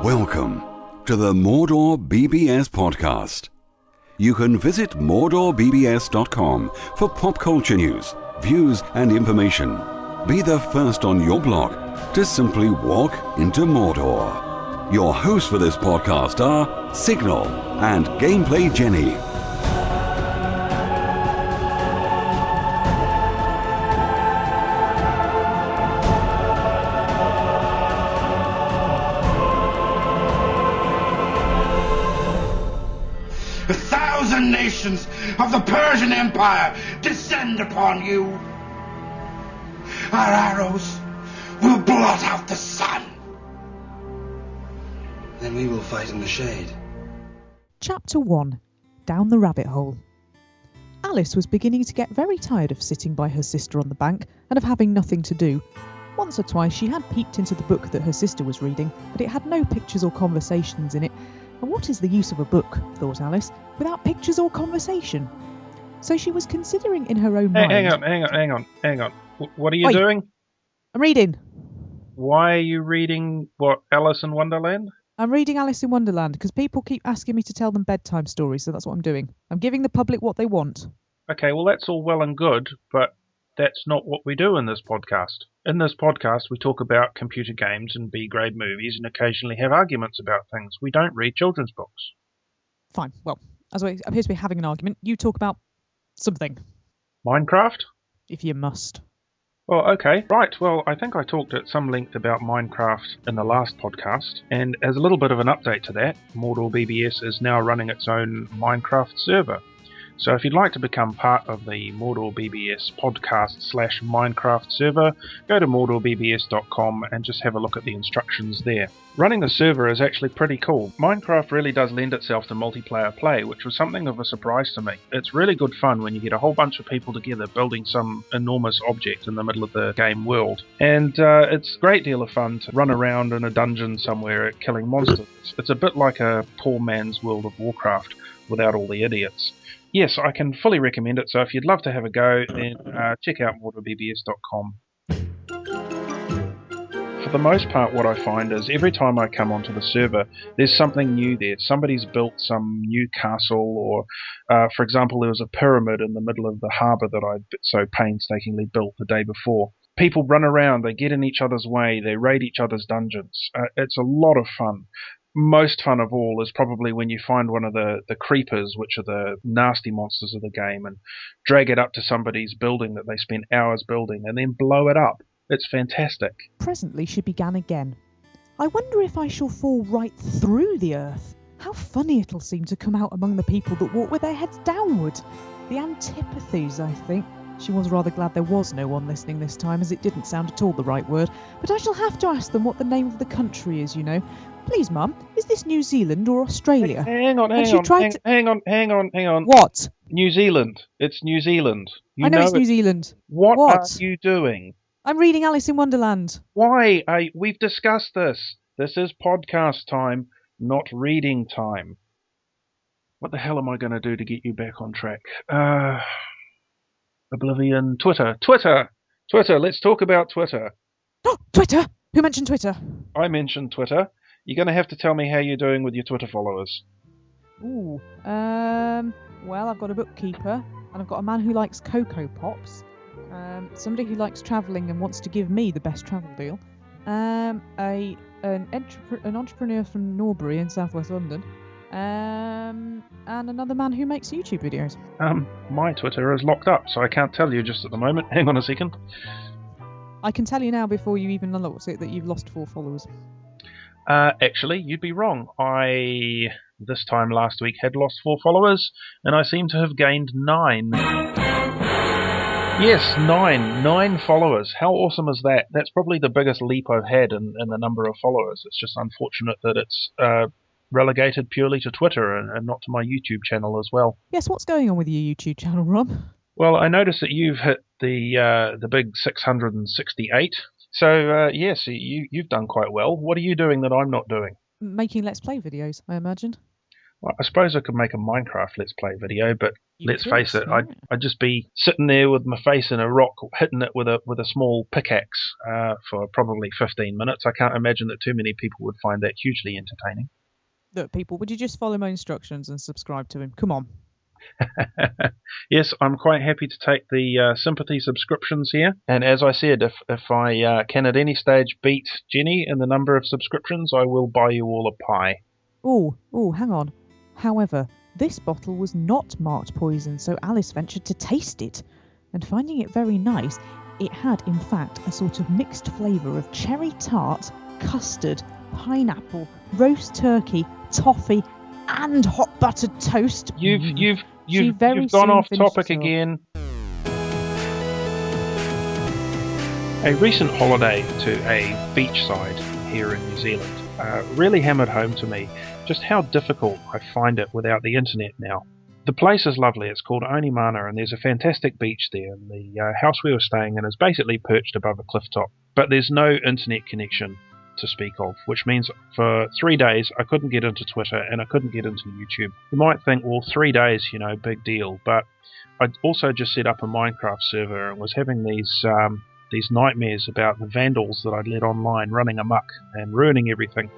Welcome to the MordorBBS Podcast. You can visit MordorBBS.com for pop culture news, views and information. Be the first on your blog to simply walk into Mordor. Your hosts for this podcast are Psygnal and GameplayJenny. Nations of the Persian Empire descend upon you. Our arrows will blot out the sun. Then we will fight in the shade. Chapter 1. Down the Rabbit Hole. Alice was beginning to get very tired of sitting by her sister on the bank and of having nothing to do. Once or twice she had peeped into the book that her sister was reading, but it had no pictures or conversations in it. And what is the use of a book, thought Alice, without pictures or conversation? So she was considering in her own mind... Hang on. What are you doing? I'm reading. Why are you reading, Alice in Wonderland? I'm reading Alice in Wonderland because people keep asking me to tell them bedtime stories, so that's what I'm doing. I'm giving the public what they want. Okay, well that's all well and good, but that's not what we do in this podcast. In this podcast, we talk about computer games and B-grade movies and occasionally have arguments about things. We don't read children's books. Fine. Well, as we appear to be having an argument, you talk about something. Minecraft? If you must. Well, okay. Right, well, I think I talked at some length about Minecraft in the last podcast, and as a little bit of an update to that, MordorBBS is now running its own Minecraft server. So if you'd like to become part of the MordorBBS Podcast / Minecraft server, go to MordorBBS.com and just have a look at the instructions there. Running the server is actually pretty cool. Minecraft really does lend itself to multiplayer play, which was something of a surprise to me. It's really good fun when you get a whole bunch of people together building some enormous object in the middle of the game world. And it's a great deal of fun to run around in a dungeon somewhere killing monsters. It's a bit like a poor man's World of Warcraft without all the idiots. Yes, I can fully recommend it, so if you'd love to have a go, then check out MordorBBS.com. For the most part, what I find is every time I come onto the server, there's something new there. Somebody's built some new castle, or, for example, there was a pyramid in the middle of the harbour that I so painstakingly built the day before. People run around, they get in each other's way, they raid each other's dungeons. It's a lot of fun. Most fun of all is probably when you find one of the creepers, which are the nasty monsters of the game, and drag it up to somebody's building that they spent hours building and then blow it up. It's fantastic. Presently she began again. I wonder if I shall fall right through the earth. How funny it'll seem to come out among the people that walk with their heads downward. The antipathies, I think. She was rather glad there was no one listening this time, as it didn't sound at all the right word. But I shall have to ask them what the name of the country is, you know. Please, Mum, is this New Zealand or Australia? Hang on. What? New Zealand. It's New Zealand. I know it's New Zealand. What are you doing? I'm reading Alice in Wonderland. Why? We've discussed this. This is podcast time, not reading time. What the hell am I going to do to get you back on track? Oblivion. Twitter. Let's talk about Twitter. Oh, Twitter? Who mentioned Twitter? I mentioned Twitter. You're going to have to tell me how you're doing with your Twitter followers. Ooh. Well, I've got a bookkeeper, and I've got a man who likes Cocoa Pops, somebody who likes travelling and wants to give me the best travel deal, an entrepreneur from Norbury in southwest London, and another man who makes YouTube videos. My Twitter is locked up, so I can't tell you just at the moment. Hang on a second. I can tell you now before you even unlock it that you've lost 4 followers. Actually, you'd be wrong. I, this time last week, had lost 4 followers, and I seem to have gained 9. Yes, 9. 9 followers. How awesome is that? That's probably the biggest leap I've had in the number of followers. It's just unfortunate that it's relegated purely to Twitter and not to my YouTube channel as well. Yes, what's going on with your YouTube channel, Rob? Well, I noticed that you've hit the big 668. So, yes, you've done quite well. What are you doing that I'm not doing? Making Let's Play videos, I imagine. Well, I suppose I could make a Minecraft Let's Play video, but Let's face it, I'd just be sitting there with my face in a rock, hitting it with a small pickaxe for probably 15 minutes. I can't imagine that too many people would find that hugely entertaining. Look, people, would you just follow my instructions and subscribe to him? Come on. Yes, I'm quite happy to take the sympathy subscriptions here. And as I said, if I can at any stage beat Jenny in the number of subscriptions, I will buy you all a pie. Oh, hang on. However, this bottle was not marked poison, so Alice ventured to taste it. And finding it very nice, it had, in fact, a sort of mixed flavour of cherry tart, custard, pineapple, roast turkey, toffee, and hot buttered toast. You've gone off topic again. A recent holiday to a beachside here in New Zealand really hammered home to me just how difficult I find it without the internet now. The place is lovely. It's called Onimana, and there's a fantastic beach there. And the house we were staying in is basically perched above a cliff top, but there's no internet connection to speak of, which means for 3 days I couldn't get into Twitter and I couldn't get into YouTube. You might think, well, 3 days, big deal, but I also just set up a Minecraft server and was having these nightmares about the vandals that I'd let online running amok and ruining everything.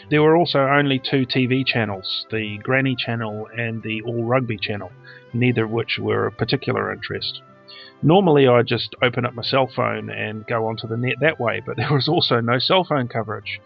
There were also only 2 TV channels, the Granny channel and the All Rugby channel, neither of which were of particular interest. Normally I just open up my cell phone and go onto the net that way, but there was also no cell phone coverage.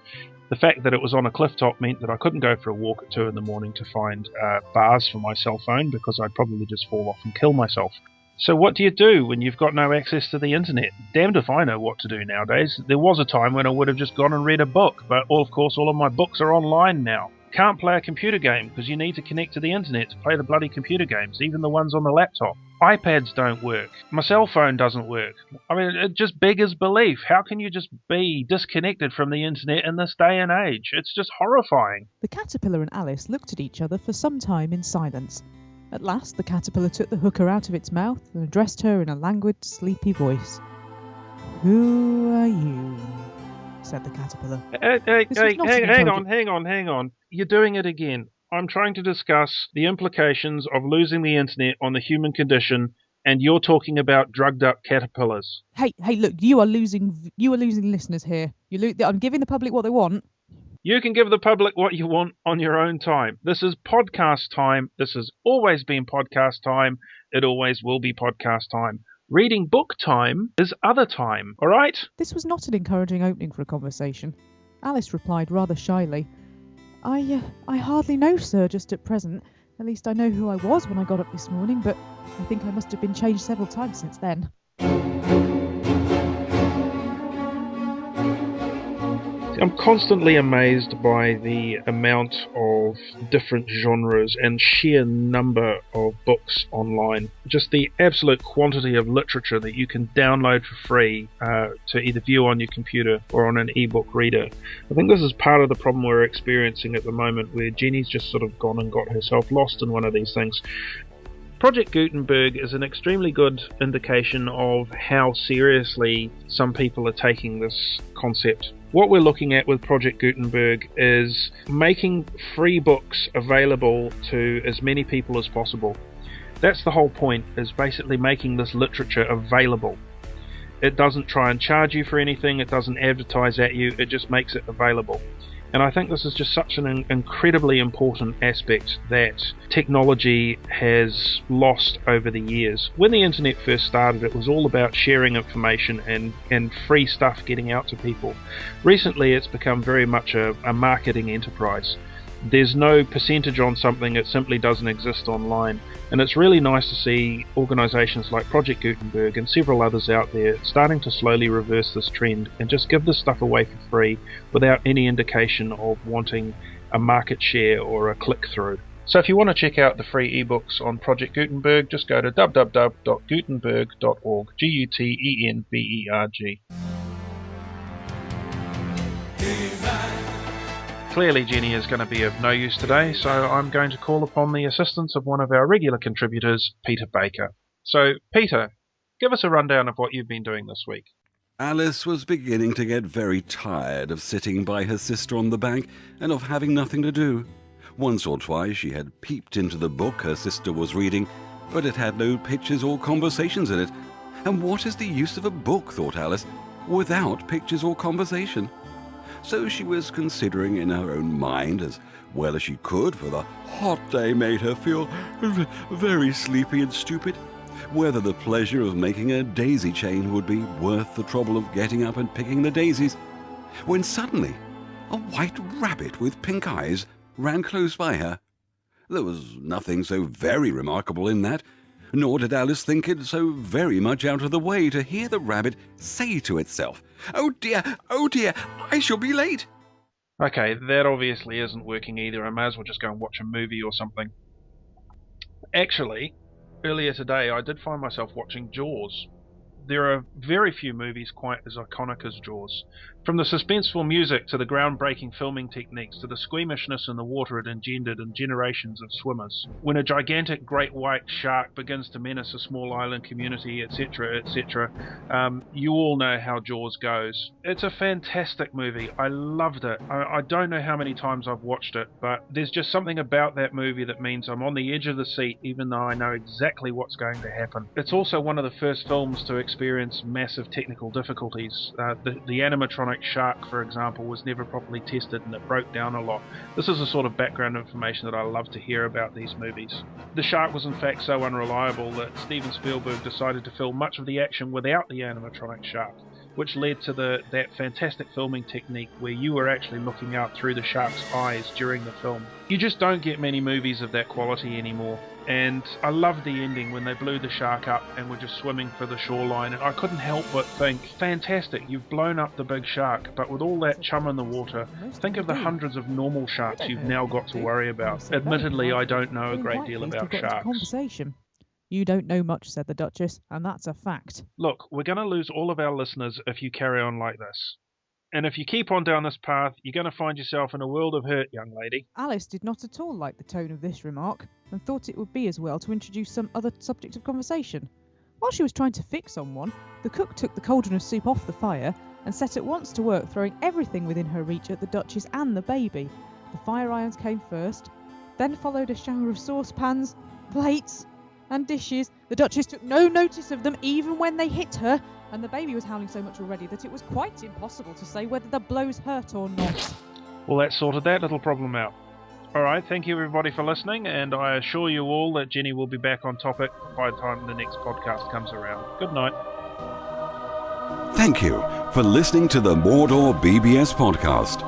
The fact that it was on a cliff top meant that I couldn't go for a walk at 2 in the morning to find bars for my cell phone, because I'd probably just fall off and kill myself. So what do you do when you've got no access to the internet? Damned if I know what to do nowadays. There was a time when I would have just gone and read a book, but of course all of my books are online now. Can't play a computer game because you need to connect to the internet to play the bloody computer games, even the ones on the laptop. iPads don't work. My cell phone doesn't work. I mean, it just beggars belief. How can you just be disconnected from the internet in this day and age? It's just horrifying. The caterpillar and Alice looked at each other for some time in silence. At last, the caterpillar took the hooker out of its mouth and addressed her in a languid, sleepy voice. "Who are you?" said the caterpillar. Hang on. You're doing it again. I'm trying to discuss the implications of losing the internet on the human condition, and you're talking about drugged up caterpillars. Hey, look, you are losing listeners here. I'm giving the public what they want. You can give the public what you want on your own time. This is podcast time. This has always been podcast time. It always will be podcast time. Reading book time is other time, all right? This was not an encouraging opening for a conversation. Alice replied rather shyly. I hardly know, sir, just at present. At least I know who I was when I got up this morning, but I think I must have been changed several times since then. I'm constantly amazed by the amount of different genres and sheer number of books online. Just the absolute quantity of literature that you can download for free to either view on your computer or on an ebook reader. I think this is part of the problem we're experiencing at the moment, where Jenny's just sort of gone and got herself lost in one of these things. Project Gutenberg is an extremely good indication of how seriously some people are taking this concept. What we're looking at with Project Gutenberg is making free books available to as many people as possible. That's the whole point, is basically making this literature available. It doesn't try and charge you for anything, it doesn't advertise at you, it just makes it available. And I think this is just such an incredibly important aspect that technology has lost over the years. When the internet first started, it was all about sharing information and free stuff getting out to people. Recently, it's become very much a marketing enterprise. There's no percentage on something, it simply doesn't exist online. And it's really nice to see organisations like Project Gutenberg and several others out there starting to slowly reverse this trend and just give this stuff away for free without any indication of wanting a market share or a click-through. So if you want to check out the free ebooks on Project Gutenberg, just go to www.gutenberg.org, Gutenberg. Clearly Jenny is going to be of no use today, so I'm going to call upon the assistance of one of our regular contributors, Peter Baker. So, Peter, give us a rundown of what you've been doing this week. Alice was beginning to get very tired of sitting by her sister on the bank and of having nothing to do. Once or twice she had peeped into the book her sister was reading, but it had no pictures or conversations in it. And what is the use of a book, thought Alice, without pictures or conversation? So she was considering in her own mind, as well as she could, for the hot day made her feel very sleepy and stupid, whether the pleasure of making a daisy chain would be worth the trouble of getting up and picking the daisies, when suddenly a white rabbit with pink eyes ran close by her. There was nothing so very remarkable in that, nor did Alice think it so very much out of the way to hear the rabbit say to itself, oh dear, I shall be late." Okay, that obviously isn't working either. I may as well just go and watch a movie or something. Actually, earlier today I did find myself watching Jaws. There are very few movies quite as iconic as Jaws. From the suspenseful music to the groundbreaking filming techniques to the squeamishness in the water it engendered in generations of swimmers. When a gigantic great white shark begins to menace a small island community, etc., you all know how Jaws goes. It's a fantastic movie. I loved it. I don't know how many times I've watched it, but there's just something about that movie that means I'm on the edge of the seat even though I know exactly what's going to happen. It's also one of the first films to experience massive technical difficulties. The animatronic shark, for example, was never properly tested and it broke down a lot. This is the sort of background information that I love to hear about these movies. The shark was in fact so unreliable that Steven Spielberg decided to film much of the action without the animatronic shark, which led to that fantastic filming technique where you were actually looking out through the shark's eyes during the film. You just don't get many movies of that quality anymore. And I loved the ending when they blew the shark up and were just swimming for the shoreline, and I couldn't help but think, fantastic, you've blown up the big shark, but with all that chum in the water, think of the hundreds of normal sharks you've now got to worry about. Admittedly, I don't know a great deal about sharks. You don't know much, said the Duchess, and that's a fact. Look, we're going to lose all of our listeners if you carry on like this. And if you keep on down this path, you're going to find yourself in a world of hurt, young lady. Alice did not at all like the tone of this remark, and thought it would be as well to introduce some other subject of conversation. While she was trying to fix on one, the cook took the cauldron of soup off the fire and set at once to work throwing everything within her reach at the Duchess and the baby. The fire irons came first, then followed a shower of saucepans, plates, and dishes. The Duchess took no notice of them even when they hit her, and the baby was howling so much already that it was quite impossible to say whether the blows hurt or not. Well, that sorted that little problem out. Alright, thank you everybody for listening, and I assure you all that Jenny will be back on topic by the time the next podcast comes around. Good night. Thank you for listening to the MordorBBS Podcast.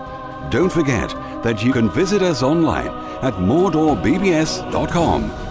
Don't forget that you can visit us online at MordorBBS.com.